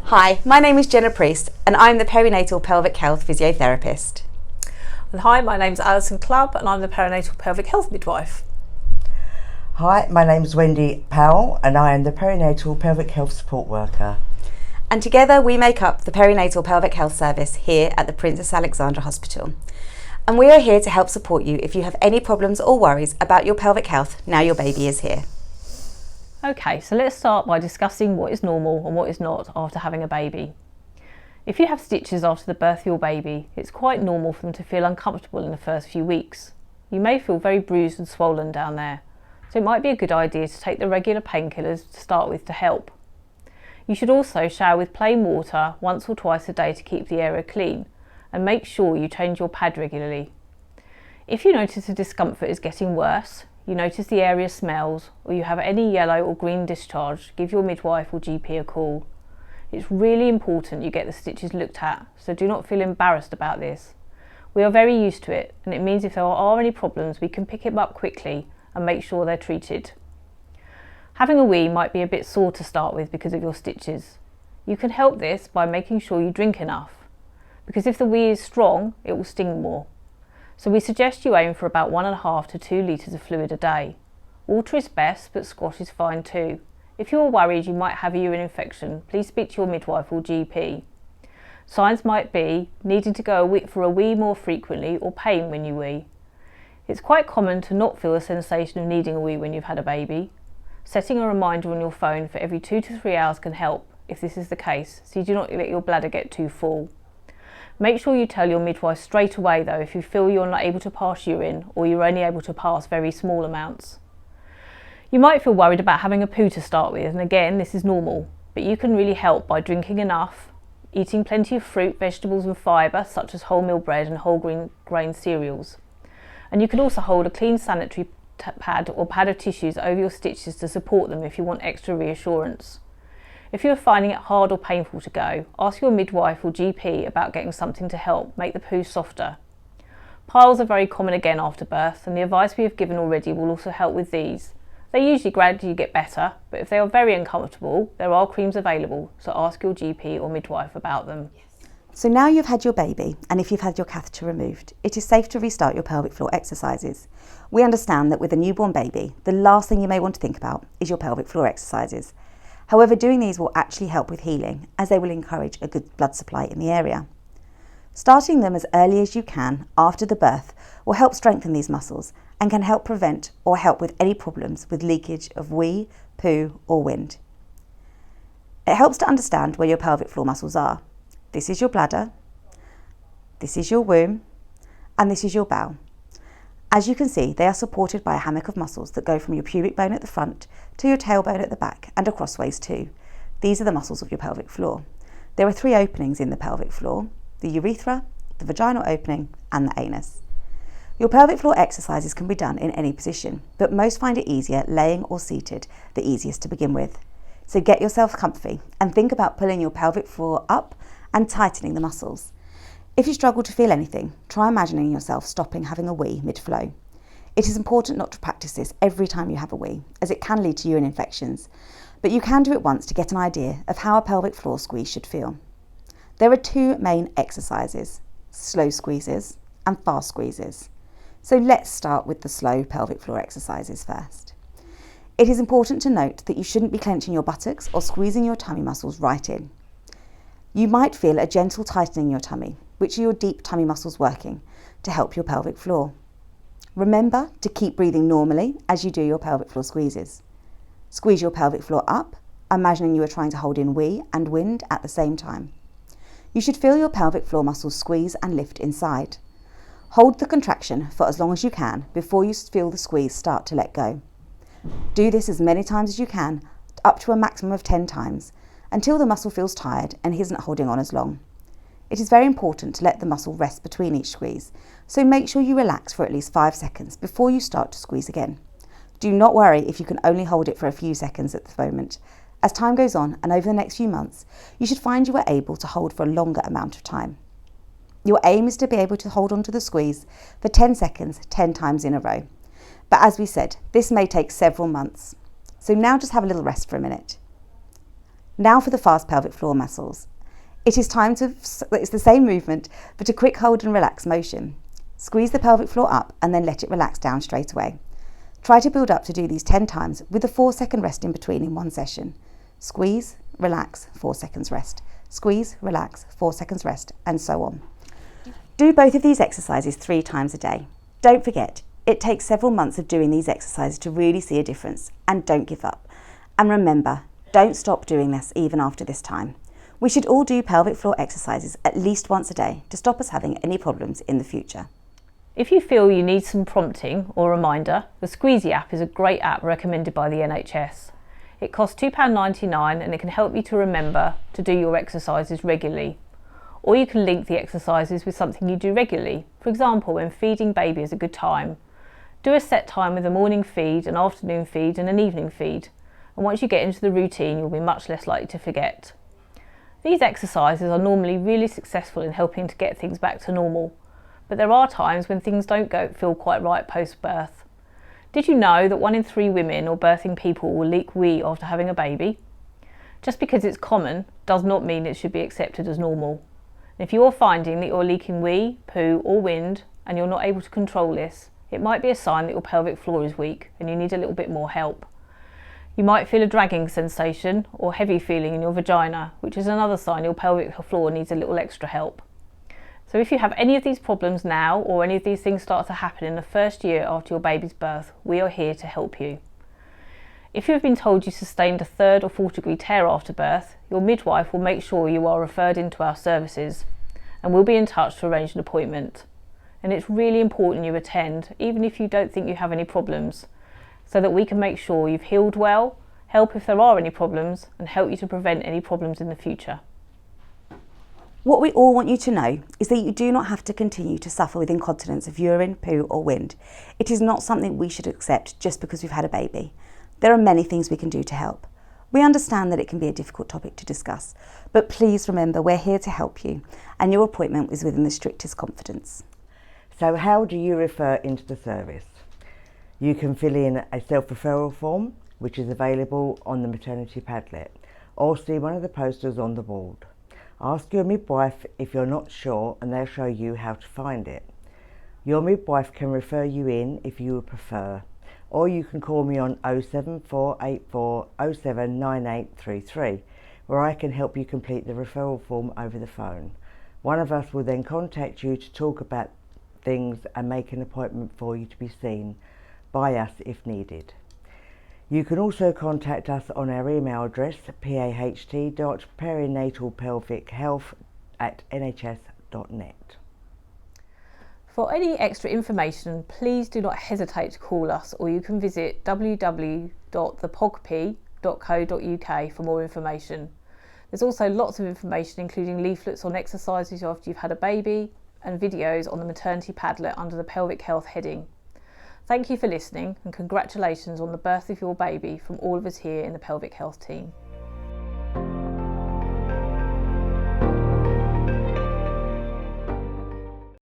Hi, my name is Jenna Priest and I'm the Perinatal Pelvic Health Physiotherapist. And hi, my name's Alison Clubb and I'm the Perinatal Pelvic Health Midwife. Hi, my name's Wendy Powell and I am the Perinatal Pelvic Health Support Worker. And together we make up the Perinatal Pelvic Health Service here at the Princess Alexandra Hospital. And we are here to help support you if you have any problems or worries about your pelvic health now your baby is here. Okay, so let's start by discussing what is normal and what is not after having a baby. If you have stitches after the birth of your baby, it's quite normal for them to feel uncomfortable in the first few weeks. You may feel very bruised and swollen down there, so it might be a good idea to take the regular painkillers to start with to help. You should also shower with plain water once or twice a day to keep the area clean, and make sure you change your pad regularly. If you notice the discomfort is getting worse, you notice the area smells, or you have any yellow or green discharge, give your midwife or GP a call. It's really important you get the stitches looked at, so do not feel embarrassed about this. We are very used to it, and it means if there are any problems we can pick it up quickly and make sure they're treated. Having a wee might be a bit sore to start with because of your stitches. You can help this by making sure you drink enough, because if the wee is strong, it will sting more. So we suggest you aim for about 1.5 to 2 litres of fluid a day. Water is best, but squash is fine too. If you are worried you might have a urine infection, please speak to your midwife or GP. Signs might be needing to go for a wee more frequently or pain when you wee. It's quite common to not feel the sensation of needing a wee when you've had a baby. Setting a reminder on your phone for every 2 to 3 hours can help if this is the case, so you do not let your bladder get too full. Make sure you tell your midwife straight away though if you feel you're not able to pass urine or you're only able to pass very small amounts. You might feel worried about having a poo to start with, and again this is normal, but you can really help by drinking enough, eating plenty of fruit, vegetables and fibre such as wholemeal bread and whole grain cereals. And you can also hold a clean sanitary pad or pad of tissues over your stitches to support them if you want extra reassurance. If you are finding it hard or painful to go, ask your midwife or GP about getting something to help make the poo softer. Piles are very common again after birth, and the advice we have given already will also help with these. They usually gradually get better, but if they are very uncomfortable, there are creams available, so ask your GP or midwife about them. So now you've had your baby, and if you've had your catheter removed, it is safe to restart your pelvic floor exercises. We understand that with a newborn baby, the last thing you may want to think about is your pelvic floor exercises. However, doing these will actually help with healing, as they will encourage a good blood supply in the area. Starting them as early as you can after the birth will help strengthen these muscles and can help prevent or help with any problems with leakage of wee, poo or wind. It helps to understand where your pelvic floor muscles are. This is your bladder, this is your womb, and this is your bowel. As you can see, they are supported by a hammock of muscles that go from your pubic bone at the front to your tailbone at the back and acrossways too. These are the muscles of your pelvic floor. There are 3 openings in the pelvic floor: the urethra, the vaginal opening and the anus. Your pelvic floor exercises can be done in any position, but most find it easier laying or seated, the easiest to begin with. So get yourself comfy and think about pulling your pelvic floor up and tightening the muscles. If you struggle to feel anything, try imagining yourself stopping having a wee mid-flow. It is important not to practice this every time you have a wee, as it can lead to urine infections, but you can do it once to get an idea of how a pelvic floor squeeze should feel. There are 2 main exercises: slow squeezes and fast squeezes. So let's start with the slow pelvic floor exercises first. It is important to note that you shouldn't be clenching your buttocks or squeezing your tummy muscles right in. You might feel a gentle tightening in your tummy, which are your deep tummy muscles working to help your pelvic floor. Remember to keep breathing normally as you do your pelvic floor squeezes. Squeeze your pelvic floor up, imagining you are trying to hold in wee and wind at the same time. You should feel your pelvic floor muscles squeeze and lift inside. Hold the contraction for as long as you can before you feel the squeeze start to let go. Do this as many times as you can, up to a maximum of 10 times, until the muscle feels tired and isn't holding on as long. It is very important to let the muscle rest between each squeeze, so make sure you relax for at least 5 seconds before you start to squeeze again. Do not worry if you can only hold it for a few seconds at the moment. As time goes on and over the next few months, you should find you are able to hold for a longer amount of time. Your aim is to be able to hold on to the squeeze for 10 seconds 10 times in a row. But as we said, this may take several months. So now just have a little rest for a minute. Now for the fast pelvic floor muscles. It's the same movement, but a quick hold and relax motion. Squeeze the pelvic floor up and then let it relax down straight away. Try to build up to do these 10 times with a 4-second rest in between in one session. Squeeze, relax, 4 seconds rest. Squeeze, relax, 4 seconds rest, and so on. Do both of these exercises 3 times a day. Don't forget, it takes several months of doing these exercises to really see a difference, and don't give up. And remember, don't stop doing this even after this time. We should all do pelvic floor exercises at least once a day to stop us having any problems in the future. If you feel you need some prompting or reminder, the Squeezy app is a great app recommended by the NHS. It costs £2.99 and it can help you to remember to do your exercises regularly. Or you can link the exercises with something you do regularly. For example, when feeding baby is a good time. Do a set time with a morning feed, an afternoon feed and an evening feed. And once you get into the routine, you'll be much less likely to forget. These exercises are normally really successful in helping to get things back to normal. But there are times when things don't feel quite right post-birth. Did you know that 1 in 3 women or birthing people will leak wee after having a baby? Just because it's common does not mean it should be accepted as normal. And if you're finding that you're leaking wee, poo or wind and you're not able to control this, it might be a sign that your pelvic floor is weak and you need a little bit more help. You might feel a dragging sensation or heavy feeling in your vagina, which is another sign your pelvic floor needs a little extra help. So if you have any of these problems now or any of these things start to happen in the first year after your baby's birth, we are here to help you. If you have been told you sustained a 3rd or 4th degree tear after birth, your midwife will make sure you are referred into our services and we'll be in touch to arrange an appointment. And it's really important you attend, even if you don't think you have any problems, so that we can make sure you've healed well, help if there are any problems, and help you to prevent any problems in the future. What we all want you to know is that you do not have to continue to suffer with incontinence of urine, poo or wind. It is not something we should accept just because we've had a baby. There are many things we can do to help. We understand that it can be a difficult topic to discuss, but please remember we're here to help you and your appointment is within the strictest confidence. So how do you refer into the service? You can fill in a self-referral form, which is available on the Maternity Padlet, or see one of the posters on the board. Ask your midwife if you're not sure and they'll show you how to find it. Your midwife can refer you in if you would prefer, or you can call me on 07484 079833, where I can help you complete the referral form over the phone. One of us will then contact you to talk about things and make an appointment for you to be seen by us if needed. You can also contact us on our email address paht.perinatalpelvichealth@nhs.net. For any extra information, please do not hesitate to call us, or you can visit www.thepogp.co.uk for more information. There's also lots of information including leaflets on exercises after you've had a baby and videos on the Maternity Padlet under the Pelvic Health heading. Thank you for listening and congratulations on the birth of your baby from all of us here in the Pelvic Health team.